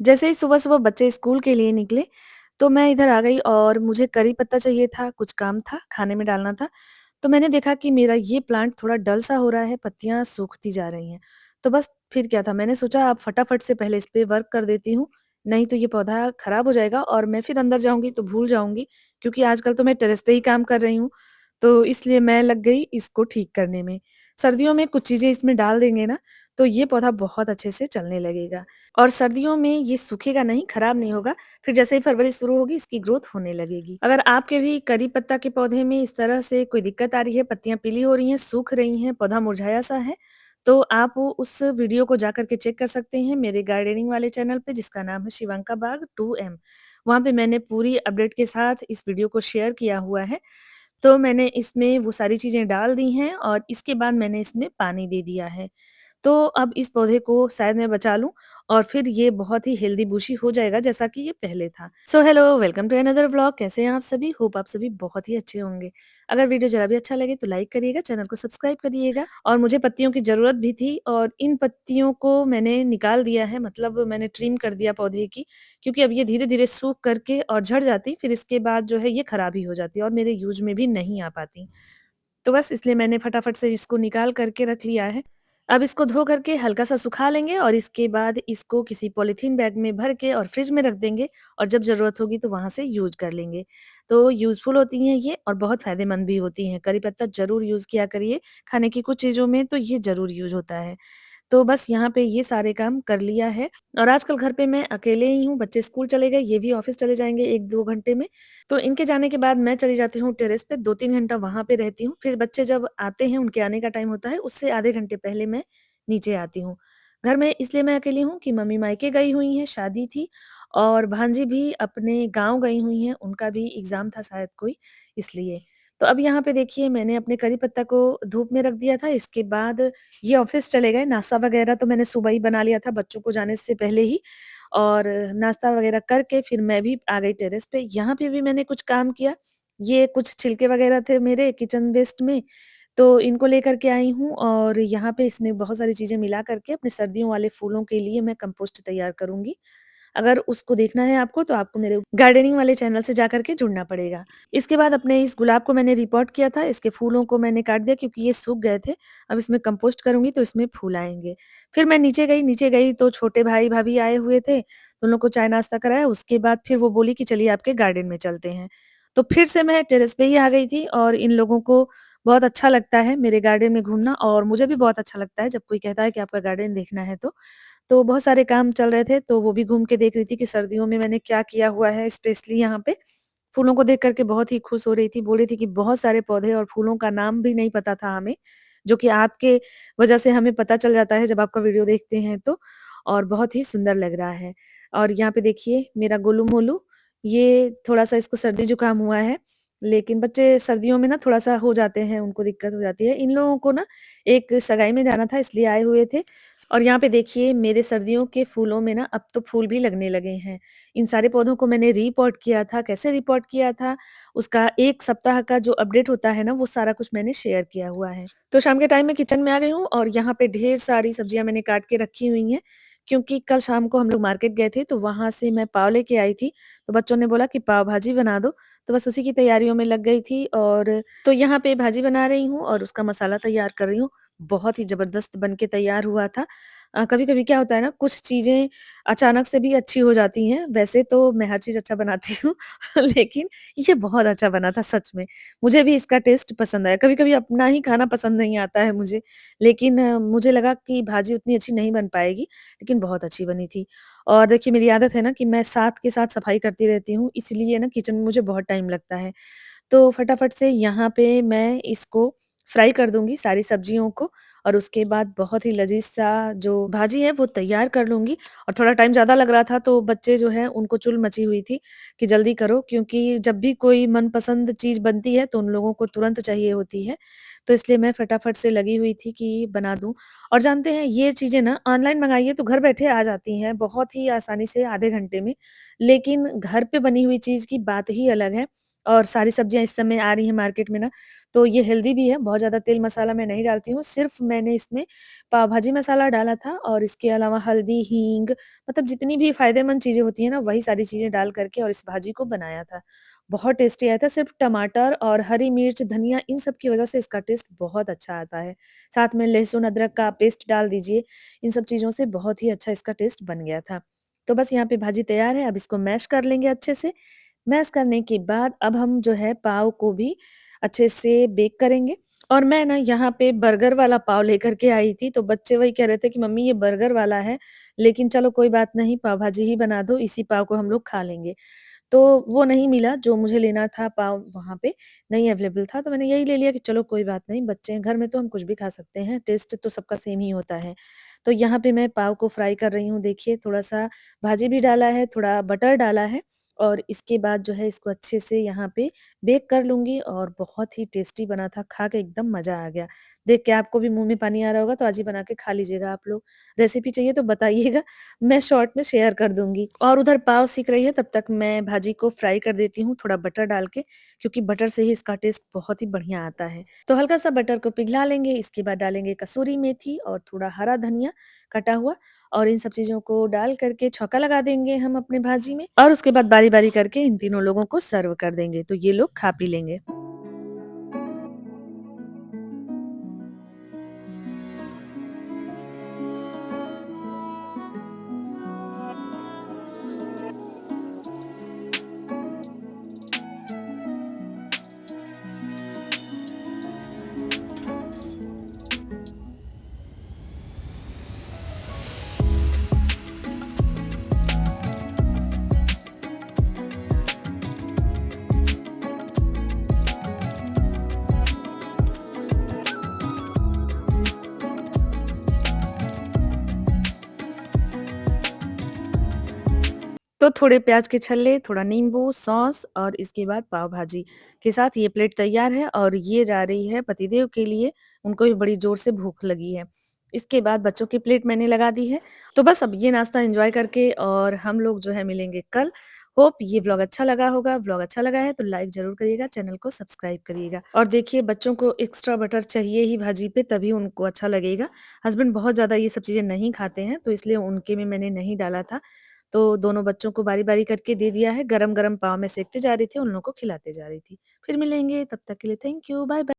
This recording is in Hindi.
जैसे ही सुबह-सुबह बच्चे स्कूल के लिए निकले, तो मैं इधर आ गई और मुझे करी पत्ता चाहिए था, कुछ काम था, खाने में डालना था। तो मैंने देखा कि मेरा ये प्लांट थोड़ा डल सा हो रहा है, पत्तियाँ सूखती जा रही हैं। तो बस फिर क्या था, मैंने सोचा अब फटाफट से पहले इस पे वर्क कर देती हूँ, नहीं तो ये पौधा खराब हो जाएगा और मैं फिर अंदर जाऊँगी तो भूल जाऊँगी, क्योंकि आजकल तो मैं टेरेस पे ही काम कर रही हूँ। तो इसलिए मैं लग गई इसको ठीक करने में। सर्दियों में कुछ चीज़ें इसमें डाल देंगे ना, तो ये पौधा बहुत अच्छे से चलने लगेगा। और सर्दियों में ये सूखेगा नहीं, खराब नहीं होगा, फिर जैसे ही फरवरी शुरू होगी इसकी ग्रोथ होने लगेगी। अगर आपके भी करी पत्ता के पौधे में इस तरह से कोई दिक्कत आ रही है, पत्तियाँ पीली हो रही हैं, सूख रही हैं, पौधा मुरझाया-सा है, तो आप उस वीडियो को जाकर के चेक कर सकते हैं मेरे गार्डनिंग वाले चैनल पे जिसका नाम है शिवांका बाग 2M। वहाँ पे मैंने पूरी अपडेट के साथ इस वीडियो को शेयर किया हुआ है। तो मैंने इसमें वो सारी चीज़ें डाल दी हैं और इसके बाद मैंने इसमें पानी दे दिया है। तो अब इस पौधे को शायद मैं बचा लूँ और फिर ये बहुत ही हेल्दी बुशी हो जाएगा जैसा कि ये पहले था। So hello, welcome to another vlog. कैसे हैं आप सभी? होप आप सभी बहुत ही अच्छे होंगे। अगर वीडियो ज़रा भी अच्छा लगे तो लाइक करिएगा, चैनल को सब्सक्राइब करिएगा और मुझे पत्तियों की ज़रूरत भी थी और इन पत्तियों को मैंने निकाल दिया है, मतलब मैंने ट्रिम कर दिया पौधे की, क्योंकि अब ये धीरे-धीरे सूख करके और झड़ जाती, फिर इसके बाद जो है ये खराब ही हो जाती और मेरे यूज़ में भी नहीं आ पाती। तो बस इसलिए मैंने फटाफट से इसको निकाल करके रख लिया है। अब इसको धो करके हल्का-सा सुखा लेंगे और इसके बाद इसको किसी पॉलीथीन बैग में भर के और फ्रिज में रख देंगे और जब ज़रूरत होगी तो वहाँ से यूज़ कर लेंगे। तो यूज़फुल होती हैं ये और बहुत फ़ायदेमंद भी होती हैं। करी पत्ता ज़रूर यूज़ किया करिए, खाने की कुछ चीज़ों में तो ये ज़रूर यूज़ होता है। तो बस यहाँ पे ये सारे काम कर लिया है और आजकल घर पे मैं अकेले ही हूँ, बच्चे स्कूल चले गए, ये भी ऑफ़िस चले जाएँगे 1-2 घंटे में। तो इनके जाने के बाद मैं चली जाती हूँ टेरेस पे, 2-3 घंटा वहाँ पे रहती हूँ। फिर बच्चे जब आते हैं, उनके आने का टाइम होता है, उससे आधे घंटे पहले मैं नीचे आती हूँ। घर में इसलिए मैं अकेली हूँ कि मम्मी मायके गई हुई हैं, शादी थी और भांजी भी अपने गाँव गई हुई हैं, उनका भी एग्ज़ाम था शायद कोई, इसलिए। तो अब यहाँ पे देखिए मैंने अपने करी पत्ता को धूप में रख दिया था, इसके बाद ये ऑफ़िस चले गए, नाश्ता वग़ैरह तो मैंने सुबह ही बना लिया था बच्चों को जाने से पहले ही और नाश्ता वग़ैरह करके फिर मैं भी आ गई टेरेस पे। यहाँ पे भी मैंने कुछ काम किया, ये कुछ छिलके वग़ैरह थे मेरे किचन वेस्ट में, तो इनको लेकर के आई हूँ और यहाँ पे इसमें बहुत सारी चीज़ें मिला करके अपने सर्दियों वाले फूलों के लिए मैं कंपोस्ट तैयार करूँगी। अगर उसको देखना है आपको तो आपको मेरे गार्डनिंग वाले चैनल से जाकर के जुड़ना पड़ेगा। इसके बाद अपने इस गुलाब को मैंने रिपोर्ट किया था, इसके फूलों को मैंने काट दिया क्योंकि ये सूख गए थे। अब इसमें कंपोस्ट करूँगी तो इसमें फूल आएँगे। फिर मैं नीचे गई तो छोटे भाई-भाभी आए हुए थे, तो उन लोग को चाय-नाश्ता कराया, उसके बाद फिर वो बोली कि चलिए आपके गार्डन में चलते हैं। तो फिर से मैं टेरेस पे ही आ गई थी और इन लोगों को बहुत अच्छा लगता है मेरे गार्डन में घूमना और मुझे भी बहुत अच्छा लगता है जब कोई कहता है कि आपका गार्डन देखना है तो। तो बहुत सारे काम चल रहे थे, तो वो भी घूम के देख रही थी कि सर्दियों में मैंने क्या किया हुआ है स्पेशली यहाँ पे। फूलों को देख कर के बहुत ही खुश हो रही थी, बोल रही थी कि बहुत सारे पौधे और फूलों का नाम भी नहीं पता था हमें, जो कि आपके वजह से हमें पता चल जाता है जब आपका वीडियो देखते हैं तो, और बहुत ही सुंदर लग रहा है। और यहाँ पे देखिए मेरा गोलू-मोलू, ये थोड़ा-सा इसको सर्दी-जुकाम हुआ है, लेकिन बच्चे सर्दियों में ना थोड़ा-सा हो जाते हैं, उनको दिक्कत हो जाती है। इन लोगों को ना एक सगाई में जाना था इसलिए आए हुए थे और यहाँ पे देखिए मेरे सर्दियों के फूलों में ना अब तो फूल भी लगने लगे हैं। इन सारे पौधों को मैंने रिपोर्ट किया था, कैसे रिपोर्ट किया था, उसका 1 सप्ताह का जो अपडेट होता है ना, वो सारा कुछ मैंने शेयर किया हुआ है। तो शाम के टाइम मैं किचन में आ गई हूँ और यहाँ पे ढेर सारी सब्जियाँ मैंने काट के रखी हुई हैं, क्योंकि कल शाम को हम लोग मार्केट गए थे, तो वहाँ से मैं पाव लेके आई थी, तो बच्चों ने बोला कि पाव भाजी बना दो, तो बस उसी की तैयारियों में लग गई थी और तो यहाँ पे भाजी बना रही हूँ और उसका मसाला तैयार कर रही हूँ। बहुत ही ज़बरदस्त बन के तैयार हुआ था। कभी-कभी क्या होता है ना, कुछ चीज़ें अचानक से भी अच्छी हो जाती हैं। वैसे तो मैं हर चीज़ अच्छा बनाती हूँ लेकिन ये बहुत अच्छा बना था सच में। मुझे भी इसका टेस्ट पसंद आया। कभी-कभी अपना ही खाना पसंद नहीं आता है मुझे, लेकिन मुझे लगा कि भाजी उतनी अच्छी नहीं बन पाएगी, लेकिन बहुत अच्छी बनी थी। और देखिए मेरी आदत है ना कि मैं साथ के साथ सफाई करती रहती हूँ, इसलिए ना किचन में मुझे बहुत टाइम लगता है। तो फटाफट से यहाँ पे मैं इसको फ्राई कर दूँगी सारी सब्जियों को और उसके बाद बहुत ही लज़ीज़ सा जो भाजी है वो तैयार कर लूँगी और थोड़ा टाइम ज़्यादा लग रहा था तो बच्चे जो हैं उनको चुल मची हुई थी कि जल्दी करो, क्योंकि जब भी कोई मनपसंद चीज़ बनती है तो उन लोगों को तुरंत चाहिए होती है। तो इसलिए मैं फटाफट से लगी हुई थी कि बना दूँ और जानते हैं ये चीज़ें ना ऑनलाइन मँगाइए तो घर बैठे आ जाती हैं बहुत ही आसानी से आधे घंटे में। लेकिन घर पे बनी हुई चीज़ की बात ही अलग है और सारी सब्जियाँ इस समय आ रही हैं मार्केट में ना, तो ये हेल्दी भी है, बहुत ज़्यादा तेल मसाला मैं नहीं डालती हूँ, सिर्फ़ मैंने इसमें पाव भाजी मसाला डाला था और इसके अलावा हल्दी, हींग मतलब जितनी भी फ़ायदेमंद चीज़ें होती हैं ना, वही सारी चीज़ें डाल कर के और इस भाजी को बनाया था। बहुत टेस्टी आया था, सिर्फ़ टमाटर और हरी मिर्च, धनिया इन सब की वज़ह से इसका टेस्ट बहुत अच्छा आता है। साथ में लहसुन, अदरक का पेस्ट डाल दीजिए, इन सब चीज़ों से बहुत ही अच्छा इसका टेस्ट बन गया था। तो बस यहाँ पे भाजी तैयार है, अब इसको मैश कर लेंगे अच्छे से। मैश करने के बाद अब हम जो है पाव को भी अच्छे से बेक करेंगे और मैं ना यहाँ पे बर्गर वाला पाव लेकर के आई थी, तो बच्चे वही कह रहे थे कि मम्मी ये बर्गर वाला है, लेकिन चलो कोई बात नहीं पाव भाजी ही बना दो, इसी पाव को हम लोग खा लेंगे। तो वो नहीं मिला जो मुझे लेना था पाव वहाँ पे नहीं अवेलेबल था, तो मैंने यही ले लिया कि चलो कोई बात नहीं, बच्चे हैं घर में तो हम कुछ भी खा सकते हैं, टेस्ट तो सबका सेम ही होता है। तो यहाँ पे मैं पाव को फ्राई कर रही हूँ, देखिए थोड़ा-सा भाजी भी डाला है, थोड़ा बटर डाला है और इसके बाद जो है इसको अच्छे से यहाँ पे बेक कर लूँगी और बहुत ही टेस्टी बना था, खा के एकदम मज़ा आ गया। देख के आपको भी मुँह में पानी आ रहा होगा, तो आज ही बना के खा लीजिएगा आप लोग। रेसिपी चाहिए तो बताइएगा, मैं शॉर्ट में शेयर कर दूँगी। और उधर पाव सिक रही है, तब तक मैं भाजी को फ्राई कर देती हूँ, थोड़ा बटर डाल के, क्योंकि बटर से ही इसका टेस्ट बहुत ही बढ़िया आता है। तो हल्का-सा बटर को पिघला लेंगे, इसके बाद डालेंगे कसूरी मेथी और थोड़ा हरा धनिया कटा हुआ और इन सब चीज़ों को डाल करके छौंका लगा देंगे हम अपने भाजी में और उसके बाद बारी-बारी करके इन तीनों लोगों को सर्व कर देंगे, तो ये लोग खा पी लेंगे। तो थोड़े प्याज़ के छल्ले, थोड़ा नींबू, सॉस और इसके बाद पाव भाजी के साथ ये प्लेट तैयार है और ये जा रही है पतिदेव के लिए, उनको भी बड़ी ज़ोर से भूख लगी है। इसके बाद बच्चों की प्लेट मैंने लगा दी है। तो बस अब ये नाश्ता एन्जॉय करके और हम लोग जो है मिलेंगे कल। होप ये व्लॉग अच्छा लगा होगा, व्लॉग अच्छा लगा है तो लाइक ज़रूर करिएगा, चैनल को सब्सक्राइब करिएगा। और देखिए बच्चों को एक्स्ट्रा बटर चाहिए ही भाजी पे तभी उनको अच्छा लगेगा। हस्बैंड बहुत ज़्यादा ये सब चीज़ें नहीं खाते हैं, तो इसलिए उनके में मैंने नहीं डाला था। तो दोनों बच्चों को बारी-बारी करके दे दिया है, गरम-गरम पाव मैं सेकते जा रही थी, उन लोगों को खिलाते जा रही थी। फिर मिलेंगे, तब तक के लिए थैंक यू, बाय-बाय।